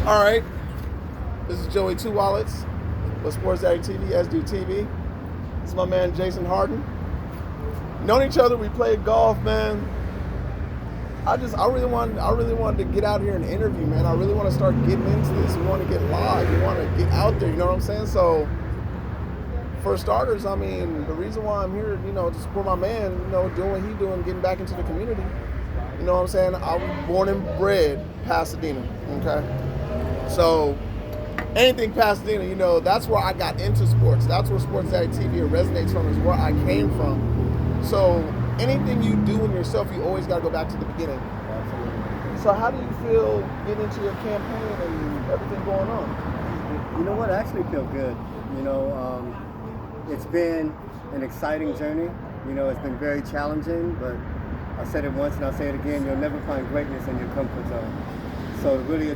All right, this is Joey Two Wallets with SportsDaddyTv, SDTV. This is my man Jason Hardin. Known each other, we played golf, man. I really wanted to get out here and interview, man. I really want to start getting into this. We want to get live. We want to get out there. You know what I'm saying? So, for starters, I mean, the reason why I'm here, to support my man, doing what he's doing, getting back into the community. You know what I'm saying? I was born and bred Pasadena. Okay. So, anything Pasadena, that's where I got into sports. That's where SportsDaddyTv resonates from, is where I came from. So, anything you do in yourself, you always got to go back to the beginning. Absolutely. So, how do you feel getting into your campaign and everything going on? You know what? I actually feel good. It's been an exciting journey. It's been very challenging, but I said it once and I'll say it again, you'll never find greatness in your comfort zone. So to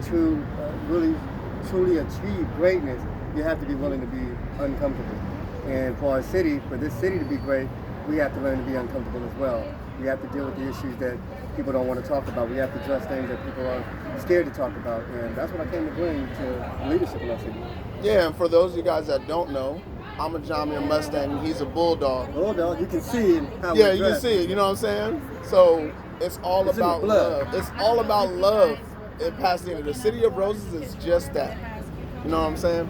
truly achieve greatness, you have to be willing to be uncomfortable. And for this city to be great, we have to learn to be uncomfortable as well. We have to deal with the issues that people don't want to talk about. We have to address things that people are scared to talk about. And that's what I came to bring to leadership in our city. Yeah, and for those of you guys that don't know, I'm a John Muir Mustang and he's a Bulldog. Bulldog, you can see how Yeah, you can see it, you know what I'm saying? So it's all It's about love. It's all about love in Pasadena. The City of Roses is just that. You know what I'm saying?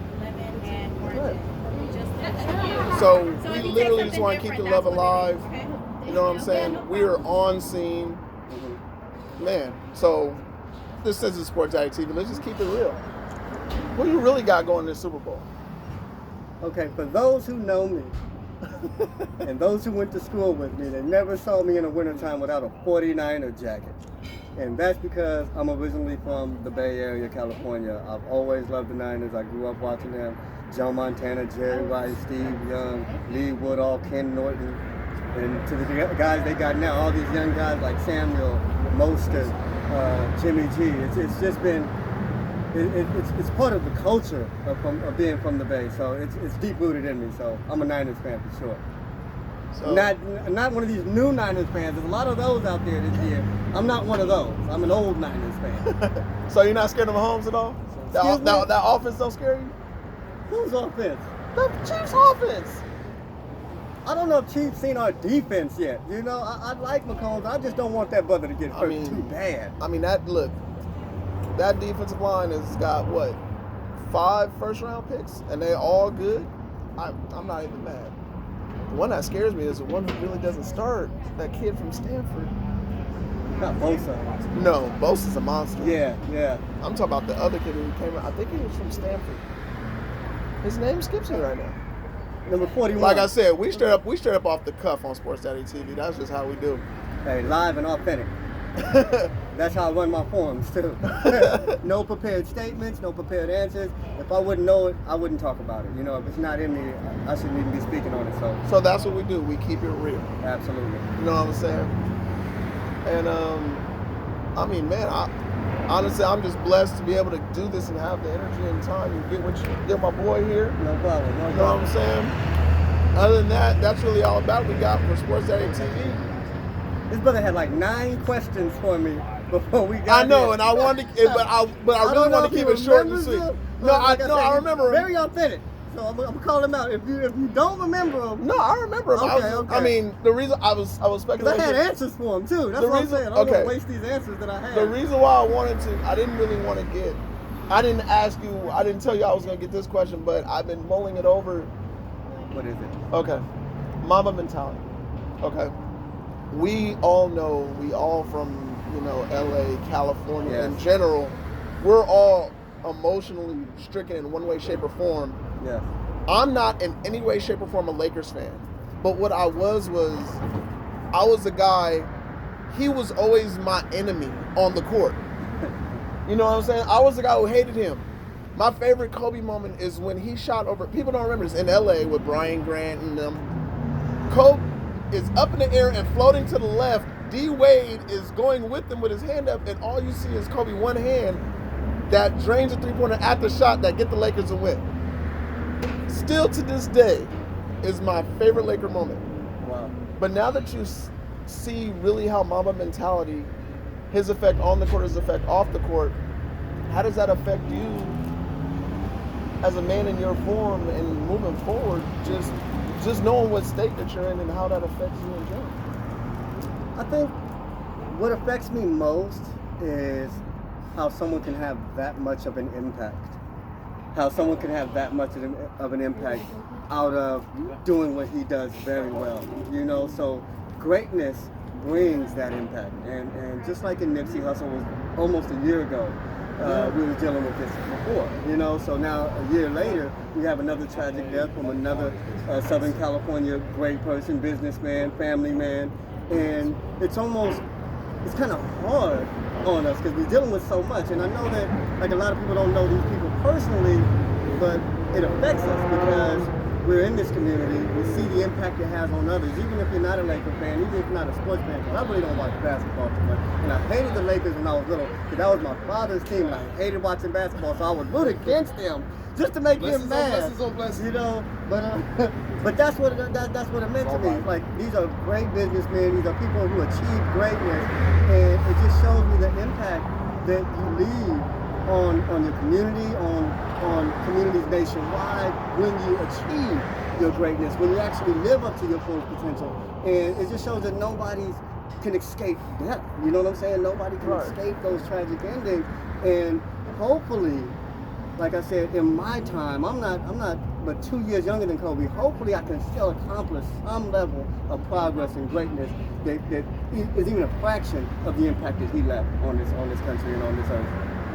So we literally just want to keep the love alive. You know what I'm saying? We are on scene. Man, so this is SportsDaddyTv. Let's just keep it real. What do you really got going in the Super Bowl? Okay, for those who know me, and those who went to school with me, they never saw me in the wintertime without a 49er jacket. And that's because I'm originally from the Bay Area, California. I've always loved the Niners. I grew up watching them. Joe Montana, Jerry Rice, Steve Young, Lee Woodall, Ken Norton. And to the guys they got now, all these young guys like Samuel, Mostert, Jimmy G. It's just been, it's part of the culture of being from the Bay. So it's deep rooted in me. So I'm a Niners fan for sure. So, not one of these new Niners fans. There's a lot of those out there this year. I'm not one of those. I'm an old Niners fan. So you're not scared of Mahomes at all? That offense don't scare you? Whose offense? The Chiefs' offense. I don't know if Chiefs seen our defense yet. I like Mahomes. I just don't want that brother to get hurt too bad. I mean, that defensive line has got, 5 first-round picks? And they all good? I'm not even mad. The one that scares me is the one who really doesn't start, that kid from Stanford. Not Bosa. No, Bosa's a monster. Yeah. I'm talking about the other kid who came out. I think he was from Stanford. His name skips me right now. Number 41. Like I said, we straight up off the cuff on SportsDaddyTv. That's just how we do. Hey, live and authentic. That's how I run my forums too. No prepared statements, no prepared answers. If I wouldn't know it, I wouldn't talk about it. If it's not in me, I shouldn't even be speaking on it. So that's what we do. We keep it real. Absolutely. You know what I'm saying? And I mean, man, honestly, I'm just blessed to be able to do this and have the energy and time and get my boy here. No problem. You know what I'm saying? Other than that, that's really all about we got for SportsDaddyTv. This brother had like 9 questions for me before we got I know, here. and I wanted to, but I really want to keep it short and sweet. I remember him. Very authentic. So I'm gonna call him out. If you don't remember him, no, I remember him. Okay. I mean, the reason I was speculating. I had answers for him too. That's what I'm saying. I don't want to waste these answers that I had. The reason why I didn't really want to get. I didn't ask you. I didn't tell you I was gonna get this question, but I've been mulling it over. What is it? Okay, Mamba mentality. Okay. We all know, we all from, LA, California in general, we're all emotionally stricken in one way, shape, or form. Yeah. I'm not in any way, shape, or form a Lakers fan. But what I was a guy, he was always my enemy on the court. You know what I'm saying? I was the guy who hated him. My favorite Kobe moment is when he shot over, people don't remember this, in LA with Brian Grant and them. Kobe is up in the air and floating to the left. D Wade is going with him with his hand up, and all you see is Kobe one hand that drains a 3-pointer at the shot that get the Lakers a win. Still to this day is my favorite Laker moment. Wow. But now that you see really how Mamba mentality, his effect on the court, his effect off the court, how does that affect you as a man in your form and moving forward? Just knowing what state that you're in and how that affects you in general. I think what affects me most is how someone can have that much of an impact. How someone can have that much of an impact out of doing what he does very well. You know, so greatness brings that impact. And just like in Nipsey Hussle was almost a year ago, we were dealing with this before, you know, so now a year later, we have another tragic death from another Southern California great person, businessman, family man, and it's kind of hard on us because we're dealing with so much, and I know that like a lot of people don't know these people personally, but it affects us because we're in this community, we see the impact it has on others, even if you're not a Laker fan, even if you're not a sports fan, because I really don't watch basketball too much. And I hated the Lakers when I was little, because that was my father's team, and I hated watching basketball, so I would root against them just to make him mad. You know, but that's what it meant to me. Like, these are great businessmen, these are people who achieve greatness, and it just shows me the impact that you leave on your community, on communities nationwide when you achieve your greatness, when you actually live up to your full potential. And it just shows that nobody can escape death. You know what I'm saying? Nobody can escape those tragic endings. And hopefully, like I said, in my time, I'm not but 2 years younger than Kobe. Hopefully I can still accomplish some level of progress and greatness that is even a fraction of the impact that he left on this country and on this earth.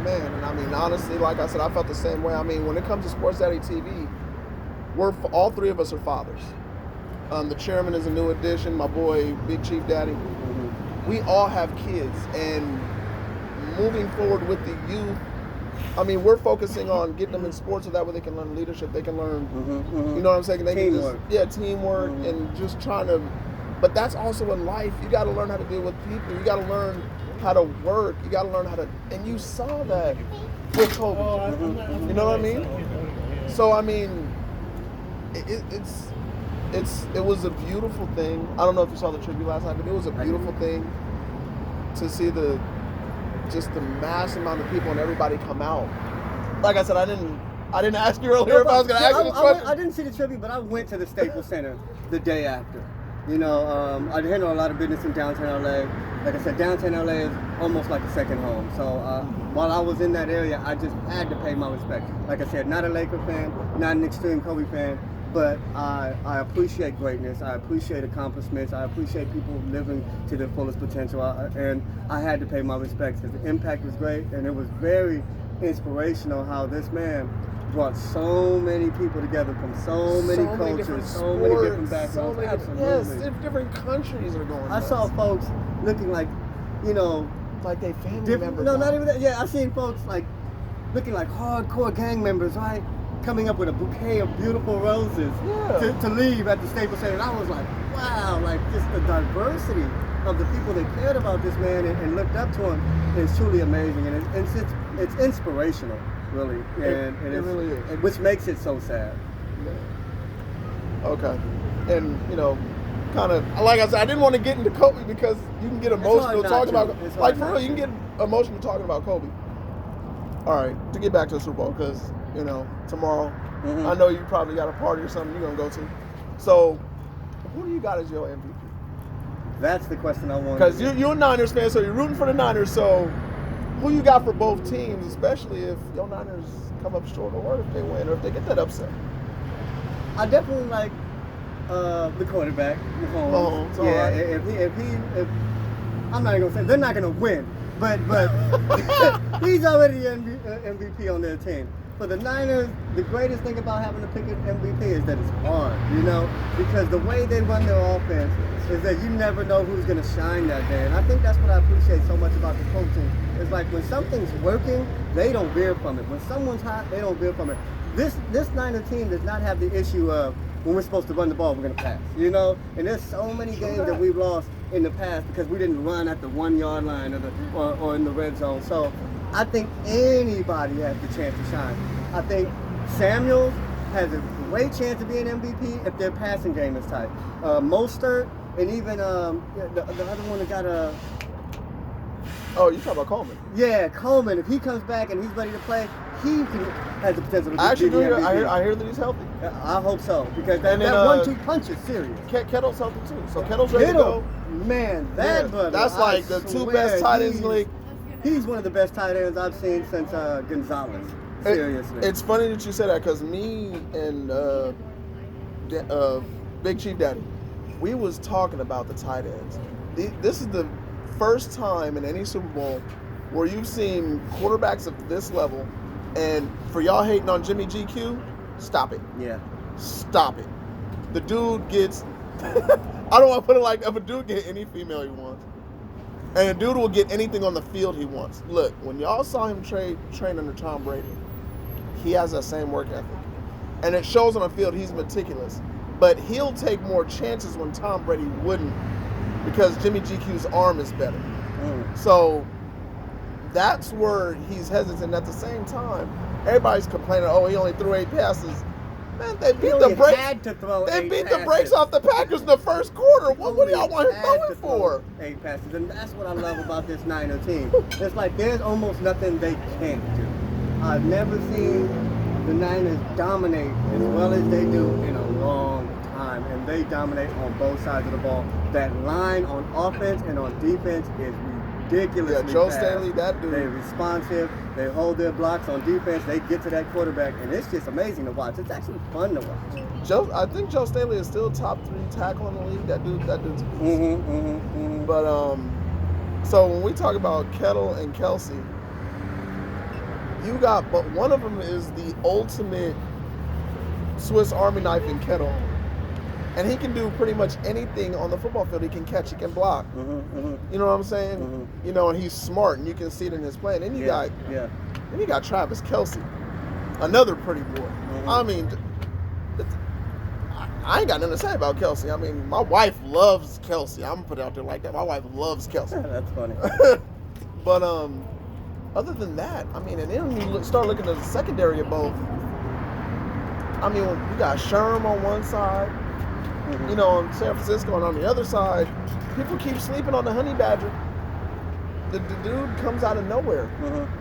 Man, and I mean, honestly, like I said, I felt the same way. I mean, when it comes to Sports Daddy TV, all three of us are fathers. The chairman is a new addition, my boy, Big Chief Daddy. Mm-hmm. We all have kids, and moving forward with the youth, I mean, we're focusing on getting them in sports so that way they can learn leadership, they can learn, you know what I'm saying? They teamwork. Teamwork, and just trying to, but that's also in life. You got to learn how to deal with people. You got to learn how to work. You got to learn how to, and you saw that with Kobe. You know what I mean? So I mean, it was a beautiful thing. I don't know if you saw the tribute last night, but it was a beautiful thing to see the mass amount of people and everybody come out. Like I said, I didn't ask you earlier if I was going to ask you this question. I didn't see the tribute, but I went to the Staples Center the day after. You know, I handle a lot of business in downtown LA. Like I said, downtown LA is almost like a second home. So while I was in that area, I just had to pay my respect. Like I said, not a Laker fan, not an extreme Kobe fan, but I appreciate greatness. I appreciate accomplishments. I appreciate people living to their fullest potential. And I had to pay my respects because the impact was great, and it was very inspirational how this man brought so many people together from so many cultures, so many different backgrounds. Absolutely. Yes, different countries are going. I saw folks looking like, you know, like they family members. No, not even that. Yeah, I seen folks like looking like hardcore gang members, right? Coming up with a bouquet of beautiful roses to leave at the Staples Center. And I was like, wow, like just the diversity of the people that cared about this man and looked up to him is truly amazing. And it's inspirational, really. And it really is. Which makes it so sad. Yeah. Okay. And, you know, kind of, like I said, I didn't want to get into Kobe because you can get emotional talking about, like for real, you can get emotional talking about Kobe. All right, to get back to the Super Bowl, because, you know, tomorrow, I know you probably got a party or something you're going to go to. So, who do you got as your MVP? That's the question I want. Because you're a Niners fan, so you're rooting for the Niners. So, who you got for both teams, especially if your Niners come up short or if they win or if they get that upset? I definitely like the quarterback, Mahomes. Yeah, if I'm not gonna say they're not gonna win, but he's already MVP on their team. For the Niners, the greatest thing about having to pick an MVP is that it's hard, you know, because the way they run their offense is that you never know who's going to shine that day. And I think that's what I appreciate so much about the coaching. It's like when something's working, they don't veer from it. When someone's hot, they don't veer from it. This Niner team does not have the issue of when we're supposed to run the ball, we're going to pass, you know? And there's so many games that we've lost in the past because we didn't run at the 1 yard line or in the red zone. So I think anybody has the chance to shine. I think Samuels has a great chance of being MVP if their passing game is tight. Mostert and even the other one that got Oh, you talking about Coleman? Yeah, Coleman. If he comes back and he's ready to play, has the potential to be I actually do the hear. MVP. I hear that he's healthy. I hope so, because that 1-2 punch is serious. Kettle's healthy too. So Kettle's ready to go. Man, that brother. That's like the two best tight ends in the league. He's one of the best tight ends I've seen since Gonzalez. Seriously. It's funny that you say that, because me and Big Chief Daddy, we was talking about the tight ends. This is the first time in any Super Bowl where you've seen quarterbacks of this level, and for y'all hating on Jimmy GQ, stop it. Yeah. Stop it. The dude gets, I don't want to put it like that, but dude get any female he wants. And the dude will get anything on the field he wants. Look, when y'all saw him train under Tom Brady, he has that same work ethic. And it shows on the field. He's meticulous. But he'll take more chances when Tom Brady wouldn't, because Jimmy GQ's arm is better. So that's where he's hesitant. At the same time, everybody's complaining, oh, he only threw 8 passes. Man, they beat the brakes off the Packers in the first quarter. What do y'all want him throwing for? 8 passes, and that's what I love about this Niner team. It's like there's almost nothing they can't do. I've never seen the Niners dominate as well as they do in a long time, and they dominate on both sides of the ball. That line on offense and on defense is ridiculously Yeah, Joe fast. Staley, that dude. They're responsive. They hold their blocks on defense. They get to that quarterback, and it's just amazing to watch. It's actually fun to watch. I think Joe Staley is still top 3 tackle in the league. That dude's. But so when we talk about Kettle and Kelsey, but one of them is the ultimate Swiss Army knife in Kettle. And he can do pretty much anything on the football field. He can catch, he can block. You know what I'm saying? You know, and he's smart, and you can see it in his play. And then you got Travis Kelsey, another pretty boy. I mean, I ain't got nothing to say about Kelsey. I mean, my wife loves Kelsey. I'm gonna put it out there like that. My wife loves Kelsey. That's funny. But other than that, I mean, and then when you start looking at the secondary of both, I mean, we got Sherm on one side, you know, in San Francisco, and on the other side, people keep sleeping on the Honey Badger. The dude comes out of nowhere.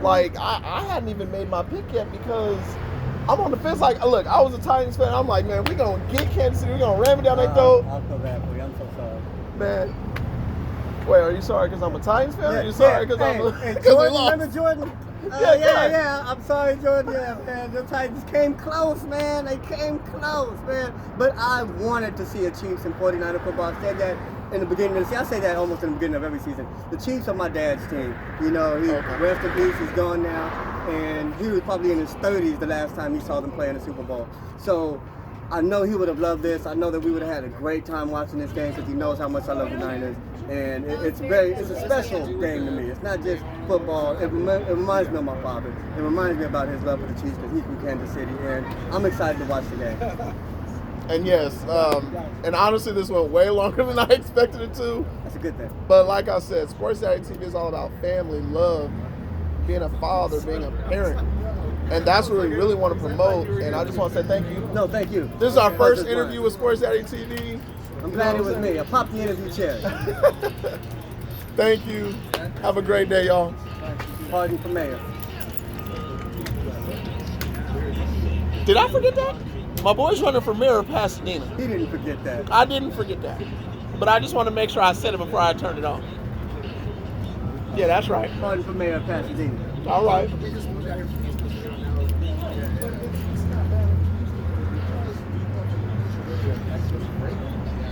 Like, I hadn't even made my pick yet because I'm on the fence. Like, look, I was a Titans fan. I'm like, man, we're going to get Kansas City. We're going to ram it down their throat. I'll feel bad for you. I'm so sorry. Man. Wait, are you sorry because I'm a Titans fan? Or are you sorry because I'm we lost? Remember Jordan? Yeah. I'm sorry, Jordan. Yeah, man. The Titans came close, man. They came close, man. But I wanted to see a Chiefs and 49er football. I said that in the beginning of the season. I say that almost in the beginning of every season. The Chiefs are my dad's team. You know, rest in peace, he's gone now. And he was probably in his 30s the last time he saw them play in the Super Bowl. So I know he would have loved this. I know that we would have had a great time watching this game because he knows how much I love the Niners. And it's a special game to me. It's not just football. It reminds me of my father. It reminds me about his love for the Chiefs because he's from Kansas City. And I'm excited to watch the game. And yes, and honestly, this went way longer than I expected it to. That's a good thing. But like I said, SportsDaddyTv is all about family, love, being a father, being a parent. And that's what we really want to promote. And I just want to say thank you. No, thank you. This is our first interview with SportsDaddyTv. I'm glad it was me. I popped the interview cherry. Thank you. Have a great day, y'all. Hardin for mayor. Did I forget that? My boy's running for mayor of Pasadena. He didn't forget that. I didn't forget that. But I just want to make sure I said it before I turned it off. Yeah, that's right. Hardin for mayor of Pasadena. All right.